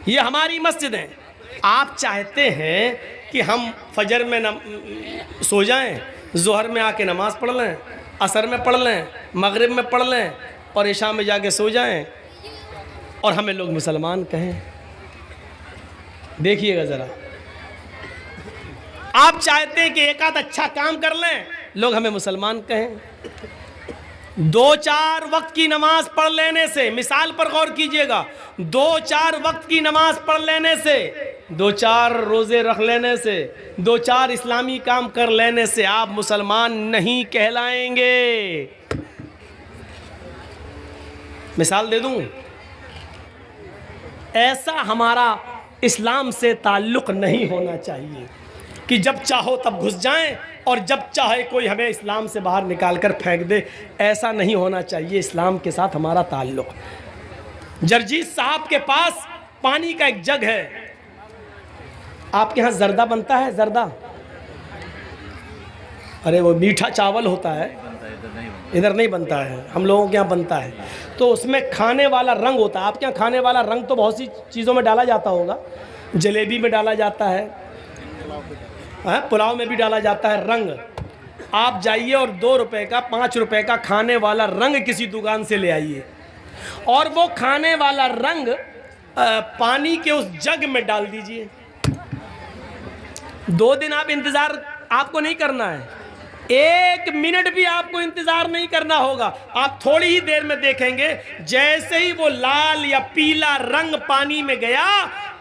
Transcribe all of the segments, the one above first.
ये हमारी मस्जिद है। आप चाहते हैं कि हम फजर में सो जाएं, ज़ोहर में आके नमाज़ पढ़ लें, असर में पढ़ लें, मगरिब में पढ़ लें और इशा में जाके सो जाएं और हमें लोग मुसलमान कहें। देखिएगा ज़रा, आप चाहते हैं कि एक आध अच्छा काम कर लें, लोग हमें मुसलमान कहें। 2-4 वक्त की नमाज पढ़ लेने से, मिसाल पर गौर कीजिएगा, 2-4 वक्त की नमाज पढ़ लेने से, 2-4 रोज़े रख लेने से, 2-4 इस्लामी काम कर लेने से आप मुसलमान नहीं कहलाएंगे। मिसाल दे दूं, ऐसा हमारा इस्लाम से ताल्लुक़ नहीं होना चाहिए कि जब चाहो तब घुस जाएं और जब चाहे कोई हमें इस्लाम से बाहर निकाल कर फेंक दे। ऐसा नहीं होना चाहिए इस्लाम के साथ हमारा ताल्लुक़। जरजीत साहब के पास पानी का एक जग है। आपके यहाँ जर्दा बनता है? जर्दा, अरे वो मीठा चावल होता है, इधर नहीं बनता है, हम लोगों के यहाँ बनता है। तो उसमें खाने वाला रंग होता है। आपके यहाँ खाने वाला रंग तो बहुत सी चीज़ों में डाला जाता होगा। जलेबी में डाला जाता है, पुलाव में भी डाला जाता है रंग। आप जाइए और 2 रुपए का, 5 रुपए का खाने वाला रंग किसी दुकान से ले आइए और वो खाने वाला रंग पानी के उस जग में डाल दीजिए। 2 दिन आप इंतज़ार आपको नहीं करना है, 1 मिनट भी आपको इंतज़ार नहीं करना होगा। आप थोड़ी ही देर में देखेंगे जैसे ही वो लाल या पीला रंग पानी में गया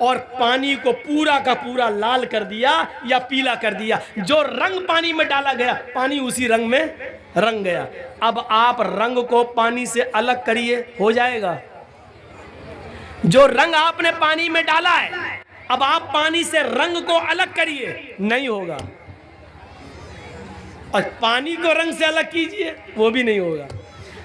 और पानी को पूरा का पूरा लाल कर दिया या पीला कर दिया, जो रंग पानी में डाला गया पानी उसी रंग में रंग गया। अब आप रंग को पानी से अलग करिए, हो जाएगा? जो रंग आपने पानी में डाला है, अब आप पानी से रंग को अलग करिए, नहीं होगा। और पानी को रंग से अलग कीजिए, वो भी नहीं होगा।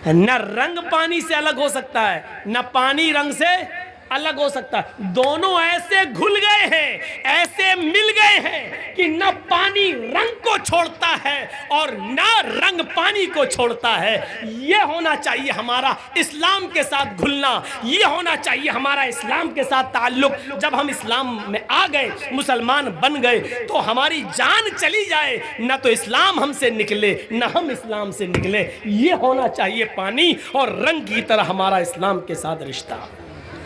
न रंग पानी से अलग हो सकता है, न पानी रंग से अलग हो सकता है। दोनों ऐसे घुल गए हैं, ऐसे मिल गए हैं कि न पानी रंग को छोड़ता है और न रंग पानी को छोड़ता है। ये होना चाहिए हमारा इस्लाम के साथ घुलना, ये होना चाहिए हमारा इस्लाम के साथ ताल्लुक। जब हम इस्लाम में आ गए, मुसलमान बन गए, तो हमारी जान चली जाए, न तो इस्लाम हमसे निकले न हम इस्लाम से निकले। ये होना चाहिए पानी और रंग की तरह हमारा इस्लाम के साथ रिश्ता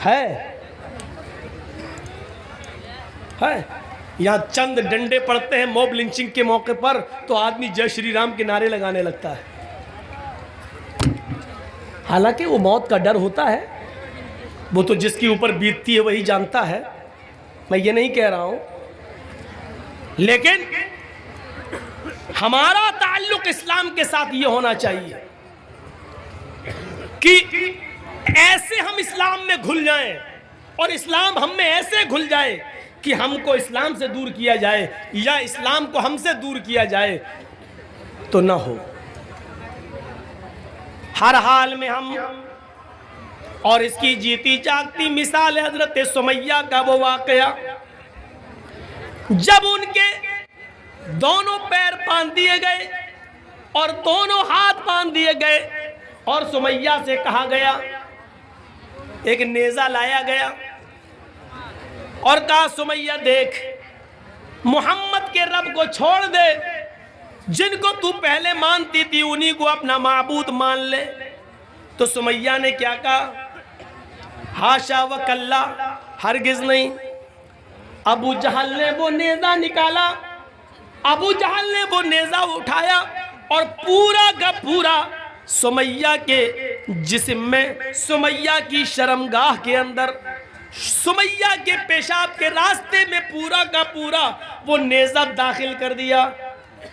है। यहाँ चंद डंडे पड़ते हैं मॉब लिंचिंग के मौके पर तो आदमी जय श्री राम के नारे लगाने लगता है। हालांकि वो मौत का डर होता है, वो तो जिसके ऊपर बीतती है वही जानता है, मैं ये नहीं कह रहा हूं। लेकिन हमारा ताल्लुक इस्लाम के साथ ये होना चाहिए कि ऐसे हम इस्लाम में घुल जाएं और इस्लाम हम में ऐसे घुल जाए कि हमको इस्लाम से दूर किया जाए या इस्लाम को हमसे दूर किया जाए तो ना हो। हर हाल में हम, और इसकी जीती जागती मिसाल है हजरत सुमैया का वो वाकया, जब उनके दोनों पैर बांध दिए गए और दोनों हाथ बांध दिए गए और सुमैया से कहा गया, एक नेज़ा लाया गया और कहा, सुमैया देख, मोहम्मद के रब को छोड़ दे, जिनको तू पहले मानती थी उन्हीं को अपना माबूद मान ले। तो सुमैया ने क्या कहा, हाशा व कल्ला, हरगिज नहीं। अबू जहल ने वो नेज़ा निकाला, अबू जहल ने वो नेज़ा उठाया और पूरा का पूरा सुमैया के जिस्म में, सुमैया की शर्मगाह के अंदर, सुमैया के पेशाब के रास्ते में पूरा का पूरा वो नेज़ा दाखिल कर दिया।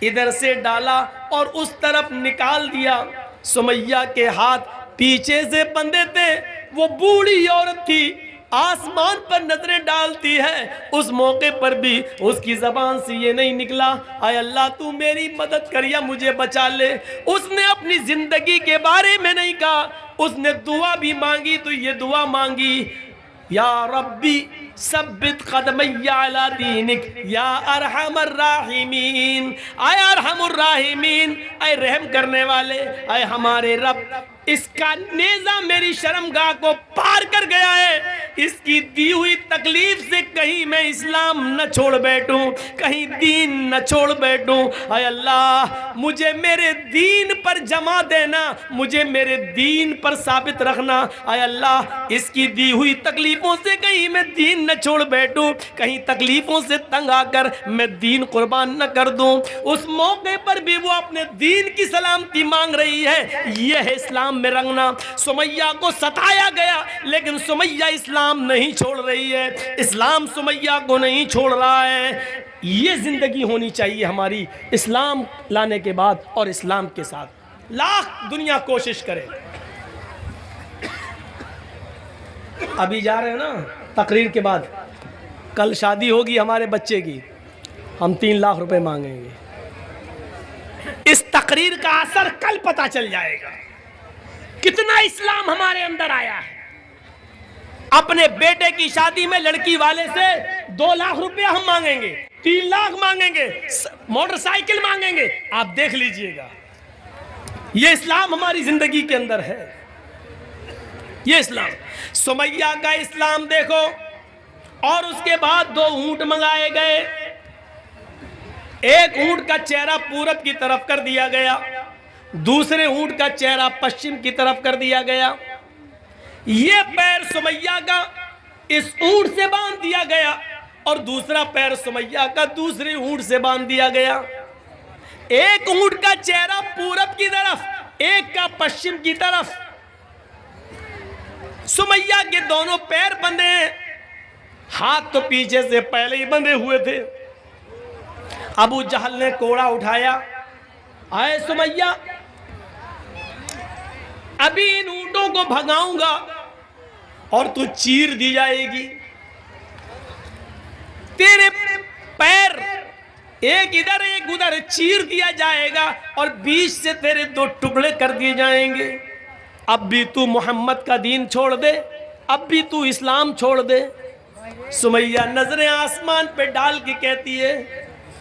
इधर से डाला और उस तरफ निकाल दिया। सुमैया के हाथ पीछे से बंधे थे। वो बूढ़ी औरत थी, आसमान पर नजरें डालती है। उस मौके पर भी उसकी जबान से ये नहीं निकला, आय अल्लाह तू मेरी मदद कर या मुझे बचा ले। उसने अपनी जिंदगी के बारे में नहीं कहा, उसने दुआ भी मांगी तो ये दुआ मांगी, या रब्बी सब्बित क़दमैया अला दीनिक या अरहमर राहिमीन। आय अरहमुर राहिमीन, आय रहम करने वाले, आय हमारे रब, इसका नेजा मेरी शर्मगाह को पार कर गया है। इसकी दी हुई तकलीफ से कहीं मैं इस्लाम न छोड़ बैठूं, कहीं दीन न छोड़ बैठूं। आय अल्लाह, मुझे मेरे दीन पर जमा देना, मुझे मेरे दीन पर साबित रखना। आय अल्लाह, इसकी दी हुई तकलीफों से कहीं मैं दीन न छोड़ बैठूं, कहीं तकलीफों से तंग आकर मैं दीन कुर्बान न कर दूं। उस मौके पर भी वो अपने दीन की सलामती मांग रही है। यह है इस्लाम में रंगना। सुमैया को सताया गया, लेकिन सुमैया इस्लाम नहीं छोड़ रही है, इस्लाम सुमैया को नहीं छोड़ रहा है। ये जिंदगी होनी चाहिए हमारी इस्लाम लाने के बाद और इस्लाम के साथ। लाख दुनिया कोशिश करे। अभी जा रहे हैं ना तकरीर के बाद, कल शादी होगी हमारे बच्चे की, हम 3 लाख रुपए मांगेंगे। इस तकरीर का असर कल पता चल जाएगा, कितना इस्लाम हमारे अंदर आया है। अपने बेटे की शादी में लड़की वाले से 2 लाख रुपया हम मांगेंगे, 3 लाख मांगेंगे, मोटरसाइकिल मांगेंगे। आप देख लीजिएगा, ये इस्लाम हमारी जिंदगी के अंदर है। ये इस्लाम, सुमैया का इस्लाम देखो। और उसके बाद 2 ऊंट मंगाए गए। एक ऊंट का चेहरा पूरब की तरफ कर दिया गया, दूसरे ऊंट का चेहरा पश्चिम की तरफ कर दिया गया। ये पैर सुमैया का इस ऊंट से बांध दिया गया और दूसरा पैर सुमैया का दूसरे ऊंट से बांध दिया गया। एक ऊंट का चेहरा पूरब की तरफ, एक का पश्चिम की तरफ। सुमैया के दोनों पैर बंधे हैं, हाथ तो पीछे से पहले ही बंधे हुए थे। अबू जहल ने कोड़ा उठाया, आए सुमैया, अभी इन ऊंटों को भगाऊंगा और तू चीर दी जाएगी। तेरे पैर एक इधर एक उधर चीर दिया जाएगा और बीच से तेरे 2 टुकड़े कर दिए जाएंगे। अब भी तू मोहम्मद का दीन छोड़ दे, अब भी तू इस्लाम छोड़ दे। सुमैया नजरें आसमान पे डाल के कहती है,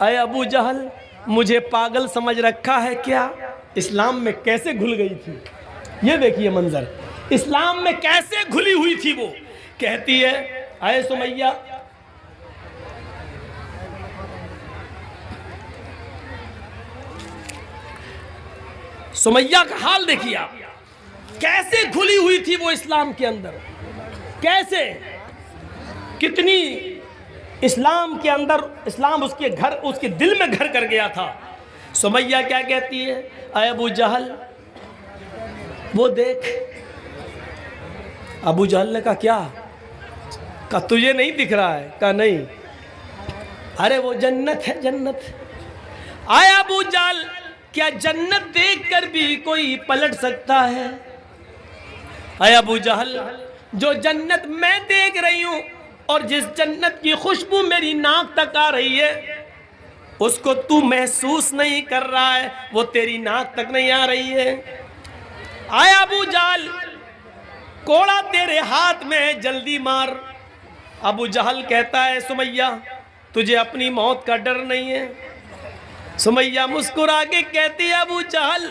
अय अबू जहल, मुझे पागल समझ रखा है क्या? इस्लाम में कैसे घुल गई थी। ये देखिए मंजर, इस्लाम में कैसे घुली हुई थी वो। कहती है, अय सुमैया, सुमैया का हाल देखिए आप, कैसे घुली हुई थी वो इस्लाम के अंदर, कैसे, कितनी इस्लाम के अंदर, इस्लाम उसके घर, उसके दिल में घर कर गया था। सुमैया क्या कहती है, अय अबू जहल, वो देख। अबू जहल ने कहा, क्या? कहा तुझे नहीं दिख रहा है? कहा नहीं। अरे वो जन्नत है, जन्नत। आए अबू जहल, क्या जन्नत देखकर भी कोई पलट सकता है? आए अबू जहल, जो जन्नत मैं देख रही हूं और जिस जन्नत की खुशबू मेरी नाक तक आ रही है, उसको तू महसूस नहीं कर रहा है, वो तेरी नाक तक नहीं आ रही है। आए अबू जहल, कोड़ा तेरे हाथ में है, जल्दी मार। अबू जहल कहता है, सुमैया, तुझे अपनी मौत का डर नहीं है? सुमैया मुस्कुरा के कहती है, अबू जहल,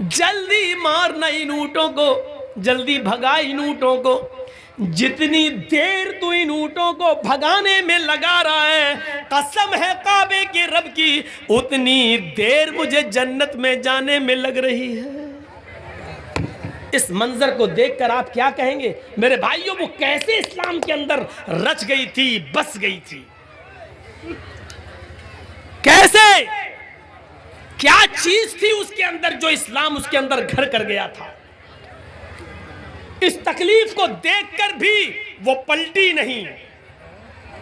जल्दी मारना इन ऊँटों को, जल्दी भगा इन ऊँटों को। जितनी देर तू इन ऊँटों को भगाने में लगा रहा है, कसम है काबे के रब की, उतनी देर मुझे जन्नत में जाने में लग रही है। इस मंजर को देखकर आप क्या कहेंगे मेरे भाइयों? वो कैसे इस्लाम के अंदर रच गई थी, बस गई थी, कैसे, क्या चीज थी उसके अंदर जो इस्लाम उसके अंदर घर कर गया था। इस तकलीफ को देखकर भी वो पलटी नहीं,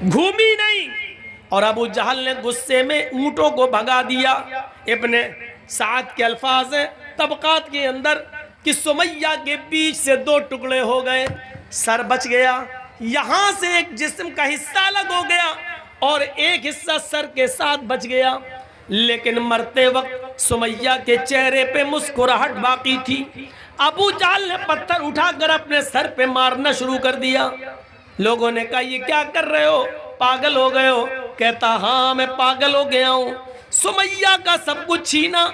घूमी नहीं, और अबू जहल ने गुस्से में ऊंटों को भगा दिया। इब्ने साद के अल्फाज हैं तबकात के अंदर कि सुमैया के बीच से 2 टुकड़े हो गए, सर बच गया, यहां से एक जिस्म का हिस्सा अलग हो गया और एक हिस्सा सर के साथ बच गया। लेकिन मरते वक्त सुमैया के चेहरे पे मुस्कुराहट बाकी थी। अबू जहल ने पत्थर उठाकर अपने सर पे मारना शुरू कर दिया। लोगों ने कहा, ये क्या कर रहे हो, पागल हो गए हो? कहता, हाँ मैं पागल हो गया हूँ। सुमैया का सब कुछ छीना,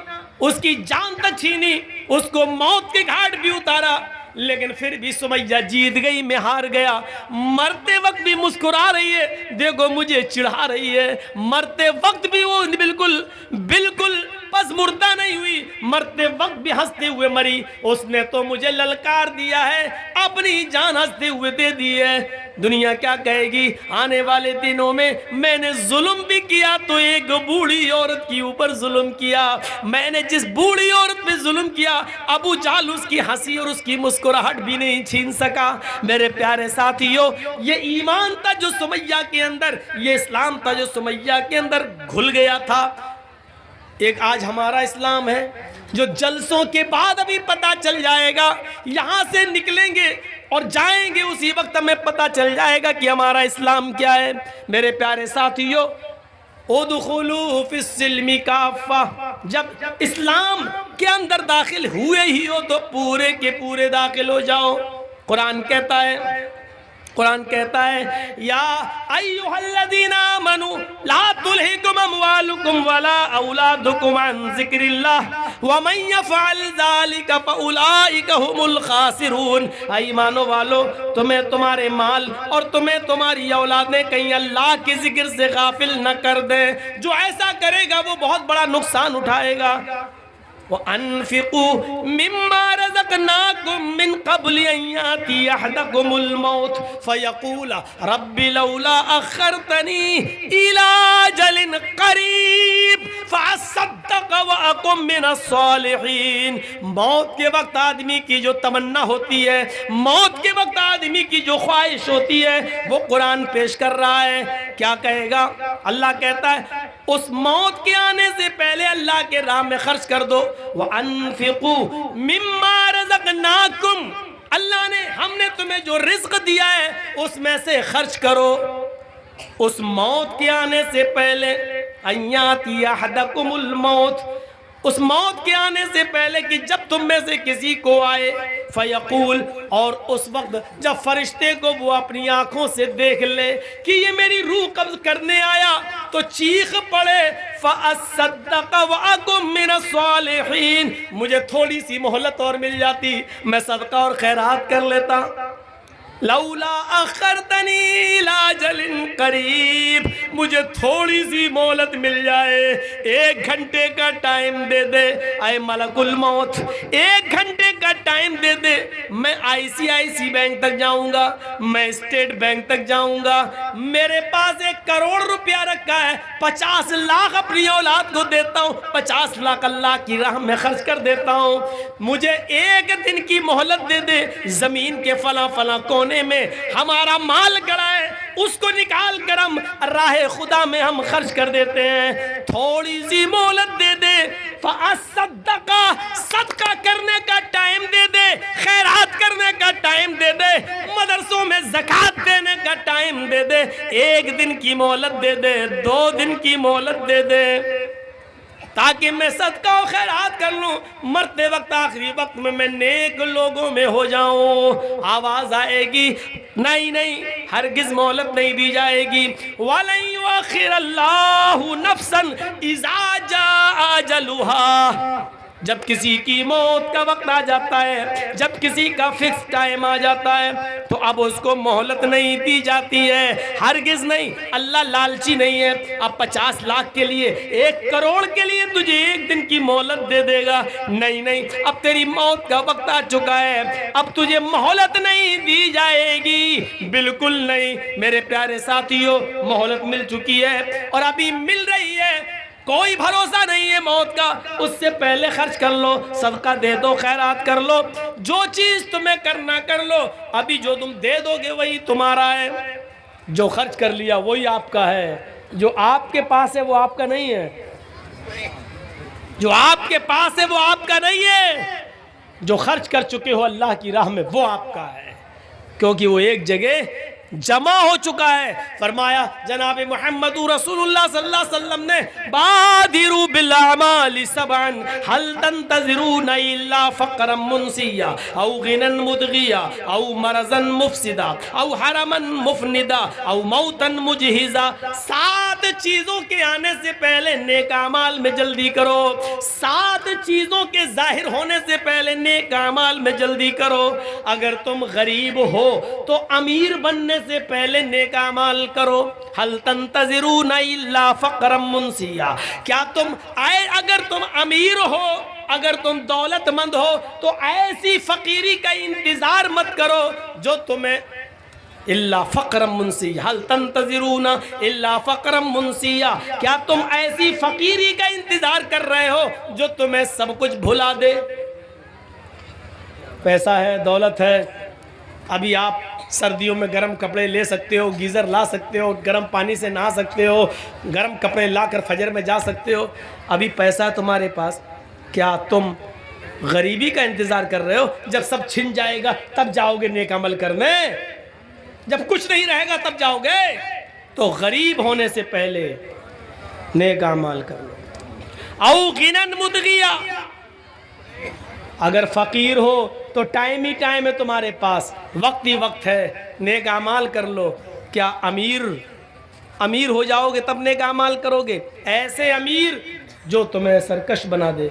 उसकी जान तक छीनी, उसको मौत के घाट भी उतारा, लेकिन फिर भी सुमैया जीत गई, मैं हार गया। मरते वक्त भी मुस्कुरा रही है, देखो मुझे चिढ़ा रही है। मरते वक्त भी वो बिल्कुल बिल्कुल बस मुर्दा नहीं हुई, मरते वक्त भी हंसते हुए मरी। उसने तो मुझे ललकार दिया है, अपनी जान हंसते हुए दे दी है। दुनिया क्या कहेगी? आने वाले दिनों में मैंने जुल्म भी किया तो एक बूढ़ी औरत के ऊपर जुल्म किया। मैंने जिस बूढ़ी औरत पे जुल्म किया, अबू जाल उसकी हंसी और उसकी मुस्कुराहट भी नहीं छीन सका। मेरे प्यारे साथियों, ये ईमान था जो सुमैया के अंदर, ये इस्लाम था जो सुमैया के अंदर घुल गया था। एक आज हमारा इस्लाम है जो जलसों के बाद अभी पता चल जाएगा, यहाँ से निकलेंगे और जाएंगे उसी वक्त हमें पता चल जाएगा कि हमारा इस्लाम क्या है। मेरे प्यारे साथियों, उदखुलू फिस्सिल्मी काफ़ा, जब इस्लाम के अंदर दाखिल हुए ही हो तो पूरे के पूरे दाखिल हो जाओ। कुरान कहता है या अय्युहल्लज़ीना आमनू ला तुल्हिकुम अमवालुकुम वला औलादुकुम अन ज़िक्रिल्लाह व मन यफ़अल ज़ालिका फ़उलाइका हुमुल ख़ासिरून। ईमानो वालो, तुम्हें तुम्हारे माल और तुम्हें तुम्हारी औलादें कहीं अल्लाह के जिक्र से गाफिल न कर दे। जो ऐसा करेगा वो बहुत बड़ा नुकसान उठाएगा। वअन्फ़िक़ू मिम्मा रज़क़नाकुम मिन क़ब्लि अन यातिय अहदकुमुल मौत फ़यक़ूल रब्बि लौला अख़्ख़रतनी इला अजलिन क़रीब फ़असद्दक़ व अकुम मिनस्सालिहीन। मौत के वक्त आदमी की जो तमन्ना होती है, मौत के वक्त आदमी की जो ख्वाहिश होती है, वो कुरान पेश कर रहा है। क्या कहेगा? अल्लाह कहता है उस मौत के आने से पहले अल्लाह के राह में खर्च कर दो। वअन्फ़िक़ू मिम्मा रज़क़नाकुम, अल्लाह ने हमने तुम्हें जो रिज़्क़ दिया है उसमें से खर्च करो। उस मौत के आने से पहले अय्याती अहदकुमुल मौत, उस मौत के आने से पहले कि जब तुम में से किसी को आए, फ़यक़ूल, और उस वक्त जब फरिश्ते को वो अपनी आंखों से देख ले कि ये मेरी रूह कब्ज़ करने आया, तो चीख पड़े फ़असद्दक़ व अकुम मिनस्सालिहीन, मुझे थोड़ी सी मोहलत और मिल जाती, मैं सदका और खैरात कर लेता। लौला अख़्ख़रतनी इला अजलिन क़रीब, मुझे थोड़ी सी मोहलत मिल जाए, 1 घंटे का टाइम दे दे ऐ मलकुल मौत, 1 घंटे का टाइम दे दे। मैं ICICI बैंक तक जाऊंगा, मैं स्टेट बैंक तक जाऊंगा, मेरे पास 1 करोड़ रुपया रखा है, 50 लाख अपनी औलाद को देता हूँ, 50 लाख अल्लाह की राह में खर्च कर देता हूँ। मुझे 1 दिन की मोहलत दे दे, ज़मीन के फला फला कोने में हमारा माल गड़ा है, उसको निकाल कर हम राह खुदा में हम खर्च कर देते हैं। थोड़ी सी मोहलत दे दे, फ़असद्दक़ा, सदका करने का टाइम दे दे, खैरात करने का टाइम दे दे, मदरसों में ज़कात देने का टाइम दे दे। 1 दिन की मोहलत दे दे, 2 दिन की मोहलत दे दे, ताकि मैं सदका और खैरात कर लूँ, मरते वक्त आखिरी वक्त में मैं नेक लोगों में हो जाऊँ। आवाज़ आएगी, नहीं नहीं, हरगिज़ मोहलत नहीं दी जाएगी। वलन युअख़्खिरल्लाहु नफ्सन इज़ा जाअ अजलुहा, जब किसी की मौत का वक्त आ जाता है, जब किसी का फिक्स टाइम आ जाता है, तो अब उसको मोहलत नहीं दी जाती है, हरगिज़ नहीं। अल्लाह लालची नहीं है, अब 50 लाख के लिए, 1 करोड़ के लिए तुझे 1 दिन की मोहलत दे देगा। नहीं नहीं, अब तेरी मौत का वक्त आ चुका है, अब तुझे मोहलत नहीं दी जाएगी, बिल्कुल नहीं। मेरे प्यारे साथियों, मोहलत मिल चुकी है और अभी मिल रही है, कोई भरोसा नहीं है मौत का, उससे पहले खर्च कर लो, सदका दे दो, खैरात कर लो, जो चीज़ तुम्हें करना कर लो। अभी जो तुम दे दोगे वही तुम्हारा है, जो खर्च कर लिया वही आपका है। जो आपके पास है वो आपका नहीं है, जो आपके पास है वो आपका नहीं है, जो खर्च कर चुके हो अल्लाह की राह में वो आपका है। क्योंकि वो एक जगह जमा हो चुका है। फरमाया जनाब मोहम्मद रसूलुल्लाह सल्लल्लाहु अलैहि वसल्लम ने बादिरू बिल अमालि सबअन हल तंतज़िरूना इल्ला फ़क़रम मुनसिया औ गिनन मुदगिया औ मरज़न मुफ़सिदा औ हरमन मुफ़निदा औ मौतन मुजहिज़ा। 7 चीज़ों के आने से पहले नेक अमाल में जल्दी करो। 7 चीज़ों के जाहिर होने से पहले नेक अमाल में जल्दी करो। अगर तुम गरीब हो तो अमीर बनने से पहले नेक अमाल करो। हल तंतज़िरूना इल्ला फ़क़रम मुनसिया, क्या तुम आए, अगर तुम अमीर हो, अगर तुम दौलतमंद हो तो ऐसी फकीरी का इंतजार मत करो जो तुम्हें इल्ला फ़क़रम मुनसिया, हल तंतज़िरूना इल्ला फ़क़रम मुनसिया, क्या तुम ऐसी फकीरी का इंतजार कर रहे हो जो तुम्हें सब कुछ भुला दे। पैसा है, दौलत है, अभी आप सर्दियों में गर्म कपड़े ले सकते हो, गीज़र ला सकते हो, गर्म पानी से नहा सकते हो, गर्म कपड़े लाकर फजर में जा सकते हो, अभी पैसा तुम्हारे पास। क्या तुम गरीबी का इंतज़ार कर रहे हो? जब सब छिन जाएगा तब जाओगे नेक अमल करने, जब कुछ नहीं रहेगा तब जाओगे। तो गरीब होने से पहले नेक अमल कर लो। औ गिनन मुदगिया, अगर फ़कीर हो तो टाइम ही टाइम है तुम्हारे पास, वक्त ही वक्त है, नेक अमाल कर लो। क्या अमीर हो जाओगे तब नेक अमाल करोगे? ऐसे अमीर जो तुम्हें सरकश बना दे।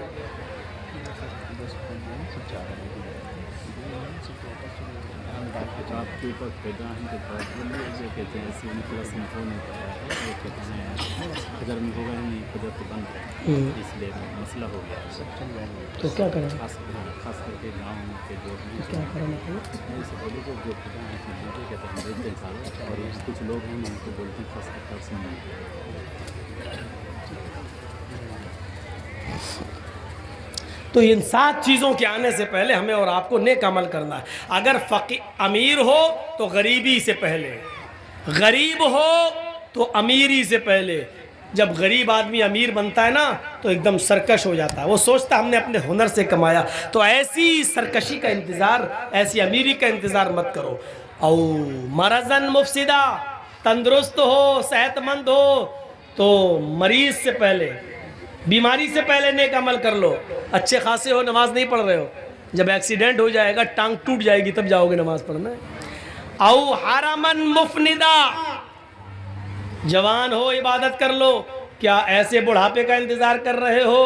इसलिए मसला हो गया, तो क्या करें? खास करके गाँव के जो क्या करें? और कुछ लोग हैं उनको बोलते हैं खास करके। तो इन 7 चीज़ों के आने से पहले हमें और आपको नेक अमल करना है। अगर अमीर हो तो गरीबी से पहले, गरीब हो तो अमीरी से पहले। जब गरीब आदमी अमीर बनता है ना तो एकदम सरकश हो जाता है, वो सोचता हमने अपने हुनर से कमाया। तो ऐसी सरकशी का इंतज़ार, ऐसी अमीरी का इंतज़ार मत करो। औ मरज़न मुफ़सिदा, तंदुरुस्त हो, सेहतमंद हो तो मरीज़ से पहले, बीमारी से पहले नेक अमल कर लो। अच्छे खासे हो, नमाज नहीं पढ़ रहे हो, जब एक्सीडेंट हो जाएगा, टांग टूट जाएगी, तब जाओगे नमाज पढ़ने। औ हरमन मुफ़निदा, जवान हो इबादत कर लो। क्या ऐसे बुढ़ापे का इंतज़ार कर रहे हो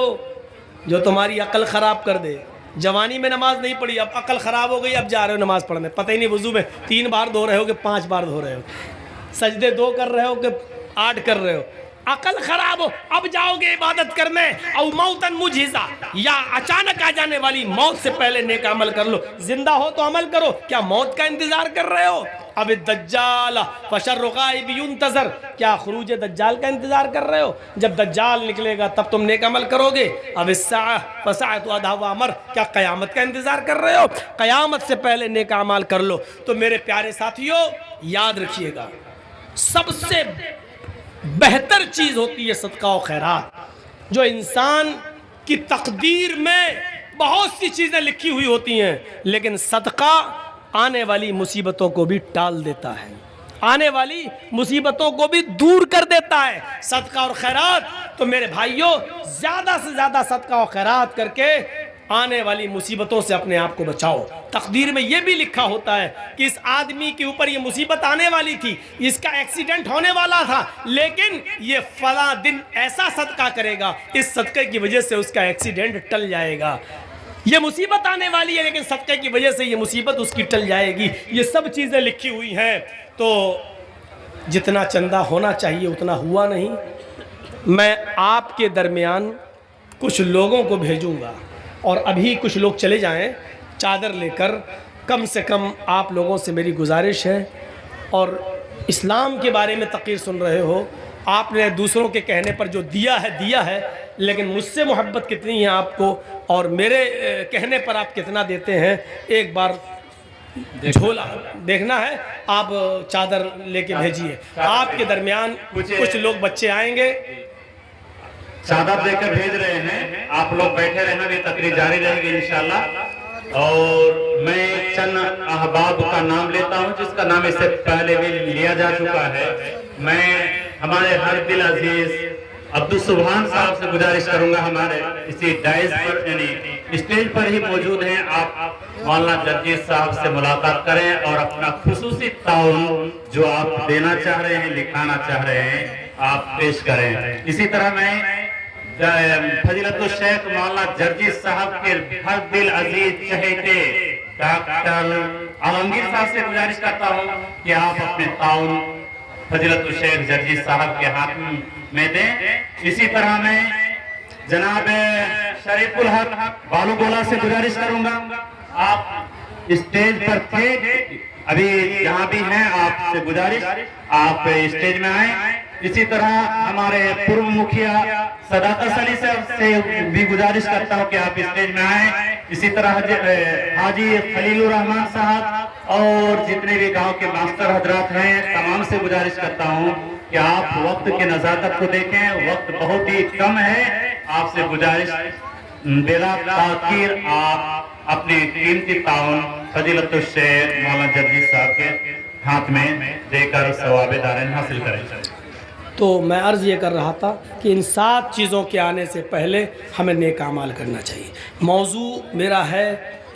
जो तुम्हारी अकल ख़राब कर दे? जवानी में नमाज नहीं पढ़ी, अब अकल ख़राब हो गई, अब जा रहे हो नमाज पढ़ने, पता ही नहीं वज़ू में 3 बार धो रहे हो कि 5 बार धो रहे हो, सजदे 2 कर रहे हो कि 8 कर रहे हो, अकल ख़राब हो, अब जाओगे इबादत करने। और मौतन मुजहिज़ा, या अचानक आ जाने वाली मौत से पहले नेक अमल कर लो। जिंदा हो तो अमल करो, क्या मौत का इंतज़ार कर रहे हो? अब दज्जाल फशर्रु गाइब युंतज़र, क्या खुरूज दज्जाल का इंतज़ार कर रहे हो? जब दज्जाल निकलेगा तब तुम नेक अमल करोगे। अब फसाअतु अदहा व अमर, क्या क़यामत का इंतज़ार कर रहे हो? क़यामत से पहले नेक अमल कर लो। तो मेरे प्यारे साथियों, याद रखिएगा, सबसे बेहतर चीज़ होती है सदका और खैरात। जो इंसान की तकदीर में बहुत सी चीज़ें लिखी हुई होती हैं, लेकिन सदका आने वाली मुसीबतों को भी टाल देता है, आने वाली मुसीबतों को भी दूर कर देता है। सदका और खैरात, तो मेरे भाइयों, ज़्यादा से ज़्यादा सदका और खैरात करके आने वाली मुसीबतों से अपने आप को बचाओ। तकदीर में ये भी लिखा होता है कि इस आदमी के ऊपर ये मुसीबत आने वाली थी, इसका एक्सीडेंट होने वाला था, लेकिन ये फला दिन ऐसा सदका करेगा, इस सदक़े की वजह से उसका एक्सीडेंट टल जाएगा। ये मुसीबत आने वाली है, लेकिन सदक़े की वजह से ये मुसीबत उसकी टल जाएगी। ये सब चीज़ें लिखी हुई हैं। तो जितना चंदा होना चाहिए उतना हुआ नहीं। मैं आपके दरमियान कुछ लोगों को भेजूँगा, और अभी कुछ लोग चले जाएं चादर लेकर। कम से कम आप लोगों से मेरी गुजारिश है, और इस्लाम के बारे में तक़रीर सुन रहे हो, आपने दूसरों के कहने पर जो दिया है, लेकिन मुझसे मोहब्बत कितनी है आपको, और मेरे कहने पर आप कितना देते हैं, एक बार झोला देखना है। आप चादर लेके भेजिए। आपके दरमियान कुछ लोग बच्चे आएंगे, चादर देकर भेज रहे हैं। आप लोग बैठे रहना, भी तकरीर जारी रहेगी इंशाल्लाह। और मैं चंद अहबाब का नाम लेता हूं जिसका नाम इससे पहले भी लिया जा चुका है। मैं हमारे हर दिल अजीज अब्दुल सुभान साहब से गुजारिश करूंगा, हमारे इसी डाइस पर यानी स्टेज पर ही मौजूद हैं, आप मौलाना जर्जीस साहब से मुलाकात करें और अपना खुसूसी ताउन जो आप देना चाह रहे हैं, लिखाना चाह रहे हैं, आप पेश करें। इसी तरह मैं फजीलतुल शेख मौलाना जर्जीस साहब के हर दिल अजीज चहेते डॉक्टर आलमगीर साहब से गुजारिश करता हूं कि आप अपने ताउन फजीलतुल शेख जर्जीस साहब के हाथ में दें। इसी तरह मैं जनाब शरीफुल हक बालूगोला से गुजारिश करूंगा, आप स्टेज पर थे, अभी यहाँ भी हैं, आपसे गुजारिश आप स्टेज में आए। इसी तरह हमारे पूर्व मुखिया सदाकत अली से भी गुजारिश करता हूँ कि आप स्टेज में आए। इसी तरह हाजी खलीलुर रहमान साहब और जितने भी गांव के मास्टर हजरात हैं तमाम से गुजारिश करता हूँ कि आप वक्त की नजाकत को देखें, वक्त बहुत ही कम है। आपसे गुजारिश बेला ताखीर आप अपनी कीमती ताउन फजीलतुल शेख मौलाना जर्जीस साहब के हाथ में देकर सवाब दारैन हासिल करें। तो मैं अर्ज़ ये कर रहा था कि इन 7 चीज़ों के आने से पहले हमें नेक अमाल करना चाहिए। मौजू मेरा है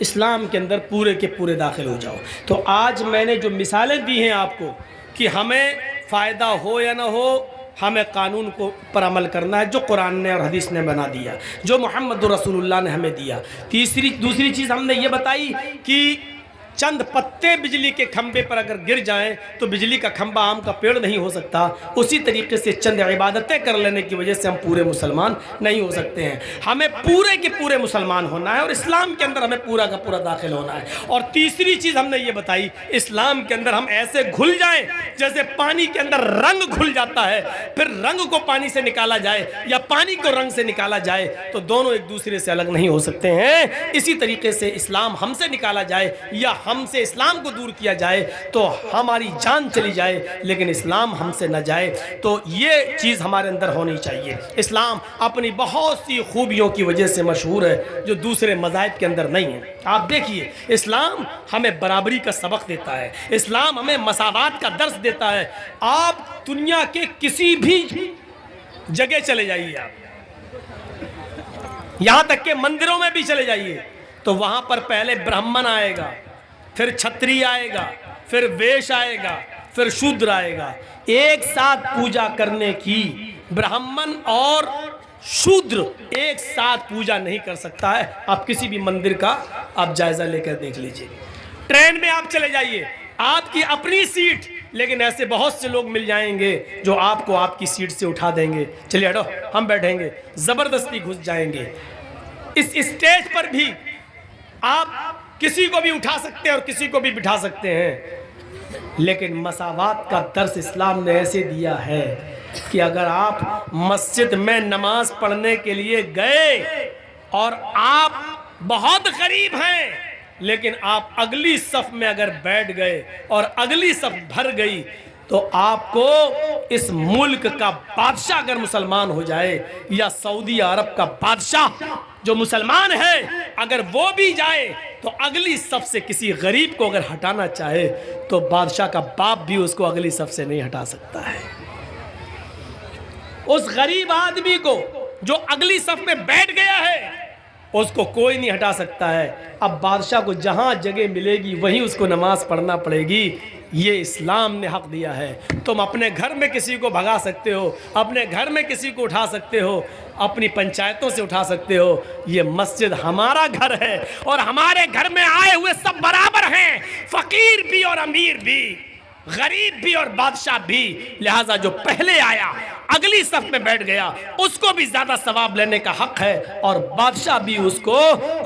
इस्लाम के अंदर पूरे के पूरे दाखिल हो जाओ। तो आज मैंने जो मिसालें दी हैं आपको कि हमें फ़ायदा हो या ना हो, हमें कानून को पर अमल करना है जो कुरान ने और हदीस ने बना दिया, जो मोहम्मद रसूलुल्लाह ने हमें दिया। दूसरी चीज़ हमने ये बताई कि चंद पत्ते बिजली के खंबे पर अगर गिर जाएं तो बिजली का खंबा आम का पेड़ नहीं हो सकता। उसी तरीके से चंद इबादतें कर लेने की वजह से हम पूरे मुसलमान नहीं हो सकते हैं। हमें पूरे के पूरे मुसलमान होना है और इस्लाम के अंदर हमें पूरा का पूरा दाखिल होना है। और तीसरी चीज़ हमने ये बताई, इस्लाम के अंदर हम ऐसे घुल जाएं जैसे पानी के अंदर रंग घुल जाता है, फिर रंग को पानी से निकाला जाए या पानी को रंग से निकाला जाए तो दोनों एक दूसरे से अलग नहीं हो सकते हैं। इसी तरीके से इस्लाम हमसे निकाला जाए या हमसे इस्लाम को दूर किया जाए तो हमारी जान चली जाए, लेकिन इस्लाम हमसे न जाए। तो ये चीज़ हमारे अंदर होनी चाहिए। इस्लाम अपनी बहुत सी खूबियों की वजह से मशहूर है जो दूसरे मज़ाहिब के अंदर नहीं है। आप देखिए, इस्लाम हमें बराबरी का सबक देता है, इस्लाम हमें मसावात का दर्स देता है। आप दुनिया के किसी भी जगह चले जाइए, आप यहाँ तक के मंदिरों में भी चले जाइए तो वहाँ पर पहले ब्राह्मण आएगा, फिर क्षत्रिय आएगा, फिर वैश्य आएगा, फिर शूद्र आएगा। एक साथ पूजा करने की ब्राह्मण और शूद्र एक साथ पूजा नहीं कर सकता है। आप किसी भी मंदिर का आप जायजा लेकर देख लीजिए। ट्रेन में आप चले जाइए, आपकी अपनी सीट, लेकिन ऐसे बहुत से लोग मिल जाएंगे जो आपको आपकी सीट से उठा देंगे, चलिए हटो हम बैठेंगे, जबरदस्ती घुस जाएंगे। इस स्टेज पर भी आप किसी को भी उठा सकते हैं और किसी को भी बिठा सकते हैं, लेकिन मसावात का दर्स इस्लाम ने ऐसे दिया है कि अगर आप मस्जिद में नमाज पढ़ने के लिए गए और आप बहुत गरीब हैं, लेकिन आप अगली सफ में अगर बैठ गए और अगली सफ भर गई तो आपको इस मुल्क का बादशाह अगर मुसलमान हो जाए या सऊदी अरब का बादशाह जो मुसलमान है अगर वो भी जाए तो अगली सफ से किसी गरीब को अगर हटाना चाहे तो बादशाह का बाप भी उसको अगली सफ से नहीं हटा सकता है। उस गरीब आदमी को जो अगली सफ में बैठ गया है उसको कोई नहीं हटा सकता है। अब बादशाह को जहां जगह मिलेगी वहीं उसको नमाज पढ़ना पड़ेगी। ये इस्लाम ने हक दिया है। तुम अपने घर में किसी को भगा सकते हो, अपने घर में किसी को उठा सकते हो, अपनी पंचायतों से उठा सकते हो। ये मस्जिद हमारा घर है और हमारे घर में आए हुए सब बराबर हैं, फकीर भी और अमीर भी, गरीब भी और बादशाह भी। लिहाजा जो पहले आया अगली सफ में बैठ गया उसको भी ज्यादा सवाब लेने का हक है और बादशाह भी उसको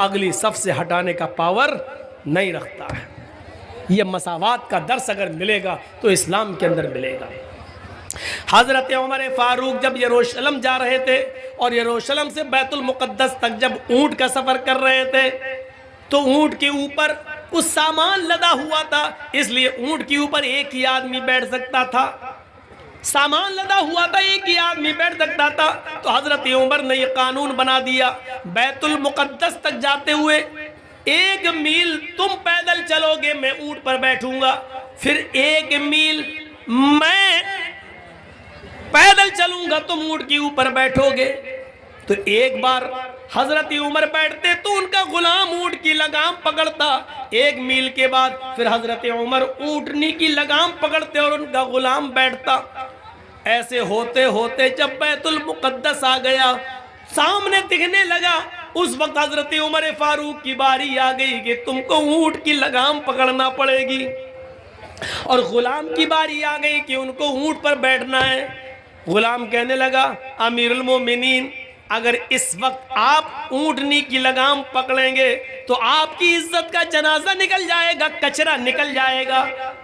अगली सफ से हटाने का पावर नहीं रखता है। ये मसावात का दर्स अगर मिलेगा तो इस्लाम के अंदर मिलेगा। हजरत उमर फारूक जब यरूशलेम जा रहे थे और यरूशलेम से बैतुल मुक़द्दस तक जब ऊंट का सफर कर रहे थे तो ऊंट के ऊपर कुछ सामान लदा हुआ था, इसलिए ऊंट के ऊपर एक ही आदमी बैठ सकता था। सामान लदा हुआ था, एक ही आदमी बैठ सकता था। तो हजरत उमर ने यह कानून बना दिया, बैतुल मुक़द्दस तक जाते हुए 1 मील तुम पैदल चलोगे, मैं ऊंट पर बैठूंगा, फिर 1 मील मैं पैदल चलूंगा, तुम ऊंट के ऊपर बैठोगे। तो एक बार हजरत उमर बैठते तो उनका गुलाम ऊंट की लगाम पकड़ता। 1 मील के बाद फिर हजरत उमर ऊंटनी की लगाम पकड़ते और उनका गुलाम बैठता। ऐसे होते होते जब बैतुल मुकद्दस आ गया, सामने दिखने लगा, उस वक्त हजरत उमर फारूक की बारी आ गई कि तुमको ऊंट की लगाम पकड़ना पड़ेगी, और गुलाम की बारी आ गई कि उनको ऊंट पर बैठना है। गुलाम कहने लगा, अमीरुल मोमिनीन, अगर इस वक्त आप ऊंटनी की लगाम पकड़ेंगे तो आपकी इज्जत का जनाजा निकल जाएगा, कचरा निकल जाएगा।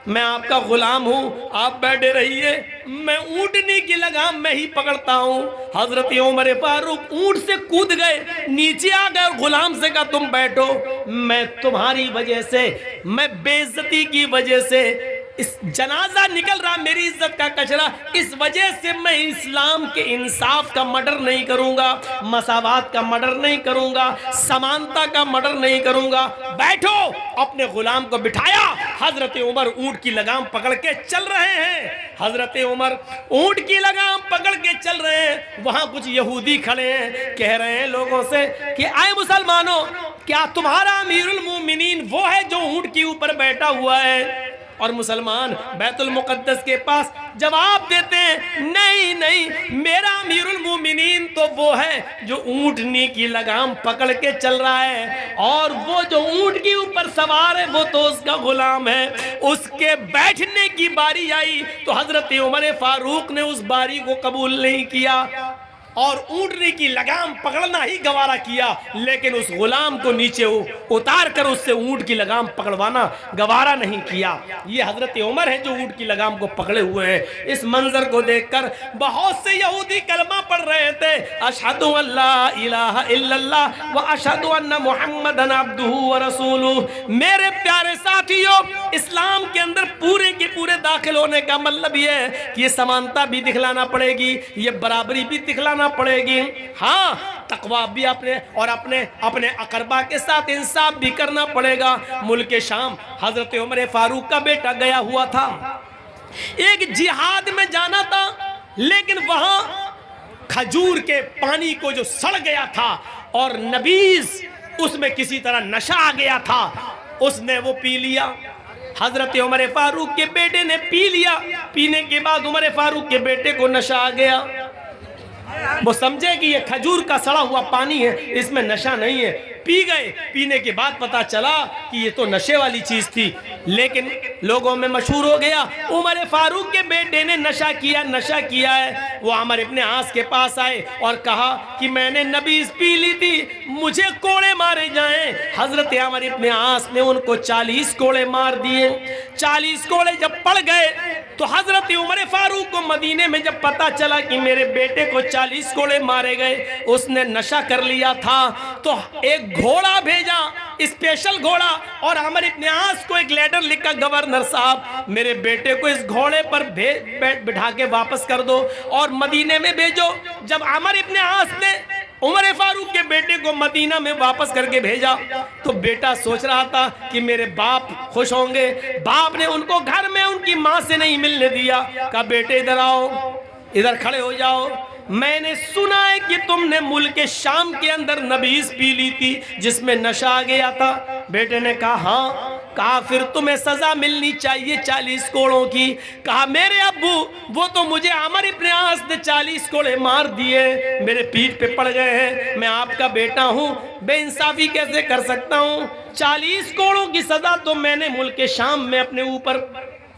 मैं आपका गुलाम हूं, आप बैठे रहिए, मैं ऊंटनी की लगाम मैं ही पकड़ता हूं। हजरत उमर फारूक ऊंट से कूद गए, नीचे आ गए और गुलाम से कहा तुम बैठो, मैं तुम्हारी वजह से, मैं बेइज्जती की वजह से, इस जनाजा निकल रहा मेरी इज्जत का कचरा, इस वजह से मैं इस्लाम के इंसाफ का मर्डर नहीं करूंगा, मसावात का मर्डर नहीं करूंगा, समानता का मर्डर नहीं करूंगा। बैठो। अपने गुलाम को बिठाया। हजरत उमर ऊंट की लगाम पकड़ के चल रहे हैं। हजरत उमर ऊंट की लगाम पकड़ के चल रहे हैं। वहां कुछ यहूदी खड़े हैं, कह रहे हैं लोगों से कि आए मुसलमानों, क्या तुम्हारा अमीरुल मोमिनीन वो है जो ऊंट के ऊपर बैठा हुआ है? और मुसलमान बैतुल मुकद्दस के पास जवाब देते हैं, नहीं नहीं, मेरा अमीरुल मोमिनीन तो वो है जो ऊंटनी की लगाम पकड़ के चल रहा है, और वो जो ऊंट के ऊपर सवार है वो तो उसका गुलाम है। उसके बैठने की बारी आई तो हजरत उमर फारूक ने उस बारी को कबूल नहीं किया और ऊंटनी की लगाम पकड़ना ही गवारा किया, लेकिन उस गुलाम को नीचे उतार कर उससे ऊंट की लगाम पकड़वाना गवारा नहीं किया। ये हजरत उमर है जो ऊंट की लगाम को पकड़े हुए हैं। इस मंजर को देखकर बहुत से यहूदी कलमा पढ़ रहे थे, अशहदु अल्ला इलाहा इल्लल्लाह व अशहदु अन्ना मुहम्मदन अब्दुहु व रसूलुहु। मेरे प्यारे साथियों, इस्लाम के अंदर पूरे के पूरे दाखिल होने का मतलब ये है कि ये समानता भी दिखलाना पड़ेगी, ये बराबरी भी दिखलाना पड़ेगी। हाँ, तकवा भी अपने और अपने अकरबा के साथ इंसाफ भी करना पड़ेगा। मुल्क शाम हजरत उमर फारूक का बेटा गया हुआ था, एक जिहाद में जाना था, लेकिन वहां खजूर के पानी को जो सड़ गया था और नबीज उसमें किसी तरह नशा आ गया था, उसने वो पी लिया। हजरत उमर फारूक के बेटे ने पी लिया। पीने के बाद उमर फारूक के बेटे को नशा आ गया। वो समझे कि ये खजूर का सड़ा हुआ पानी है, इसमें नशा नहीं है। पी गए। पीने के बाद पता चला कि ये तो नशे वाली चीज थी, लेकिन लोगों में मशहूर हो गया उमर फारूक के बेटे ने नशा किया है। वो अमर इब्ने आस के पास आए और कहा कि मैंने नबीज पी ली थी, मुझे कोड़े मारे जाएं। हजरत अमर इब्ने आस ने उनको 40 कोड़े मार दिए। 40 कोड़े जब पड़ गए तो हजरत उमर फारूक को मदीने में जब पता चला कि मेरे बेटे को 40 कोड़े मारे गए, उसने नशा कर लिया था, तो एक घोड़ा भेजा, स्पेशल घोड़ा, और अमर इब्ने आस को एक लेटर लिखा, गवर्नर साहब मेरे बेटे को इस घोड़े पर बिठा के वापस कर दो और मदीने में भेजो। जब अमर इब्ने आस ने उमर फारूक के बेटे को मदीना में वापस करके भेजा तो बेटा सोच रहा था कि मेरे बाप खुश होंगे। बाप ने उनको घर में उनकी माँ से नहीं मिलने दिया। कहा बेटे इधर आओ, इधर खड़े हो जाओ, मैंने सुना है कि तुमने मुल्क शाम के अंदर नबीज पी ली थी जिसमें नशा आ गया था। बेटे ने कहा हाँ। कहा फिर तुम्हें सजा मिलनी चाहिए 40 कोड़ों की। कहा मेरे अब्बू वो तो मुझे अमर इब्ने आस ने 40 कोड़े मार दिए, मेरे पीठ पे पड़ गए हैं, मैं आपका बेटा हूँ, बेइंसाफी कैसे कर सकता हूँ? 40 कोड़ों की सजा तो मैंने मुल्क शाम में अपने ऊपर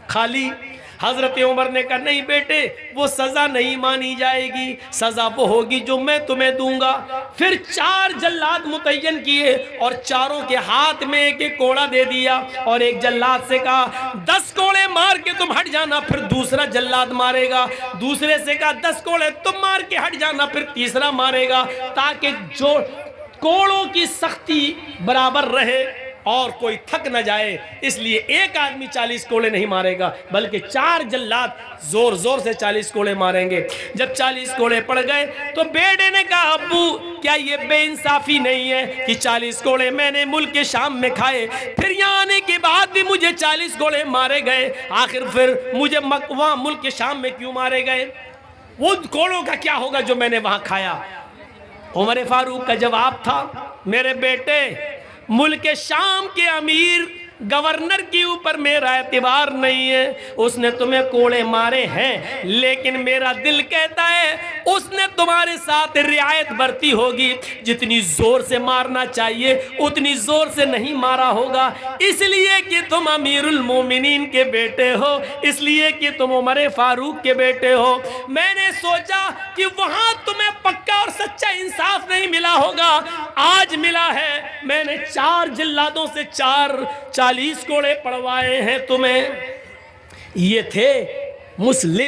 खा ली। हजरत उमर ने कहा नहीं बेटे, वो सजा नहीं मानी जाएगी, सजा वो होगी जो मैं तुम्हें दूंगा। फिर 4 जल्लाद मुतय्यन किए और चारों के हाथ में एक एक कोड़ा दे दिया और एक जल्लाद से कहा 10 कोड़े मार के तुम हट जाना, फिर दूसरा जल्लाद मारेगा। दूसरे से कहा 10 कोड़े तुम मार के हट जाना, फिर तीसरा मारेगा, ताकि जो कोड़ों की सख्ती बराबर रहे। और कोई थक न जाए, इसलिए एक आदमी 40 कोड़े नहीं मारेगा, बल्कि 4 जल्लाद जोर जोर से 40 कोड़े मारेंगे। जब 40 कोड़े पड़ गए तो बेटे ने कहा, अब्बू क्या ये बेइंसाफी नहीं है कि 40 कोड़े मैंने मुल्क शाम में खाए, फिर यहाँ आने के बाद भी मुझे 40 कोड़े मारे गए, आखिर फिर मुझे वहाँ मुल्क शाम में क्यों मारे गए? वो कोड़ों का क्या होगा जो मैंने वहाँ खाया? उमर फारूक का जवाब था, मेरे बेटे, मुल्क शाम के अमीर गवर्नर के ऊपर मेरा एतबार नहीं है, उसने तुम्हें कोड़े मारे हैं, लेकिन मेरा दिल कहता है उसने तुम्हारे साथ रियायत बरती होगी, जितनी जोर से मारना चाहिए उतनी जोर से नहीं मारा होगा, इसलिए कि तुम अमीरुल मोमिनीन के बेटे हो, इसलिए कि तुम उमर फारूक के बेटे हो। मैंने सोचा कि वहां तुम्हें पक्का और सच्चा इंसाफ नहीं मिला होगा, आज मिला है। मैंने 4 जिल्लादों से 40 कोड़े पड़वाए हैं तुम्हें। ये थे मुस्लिम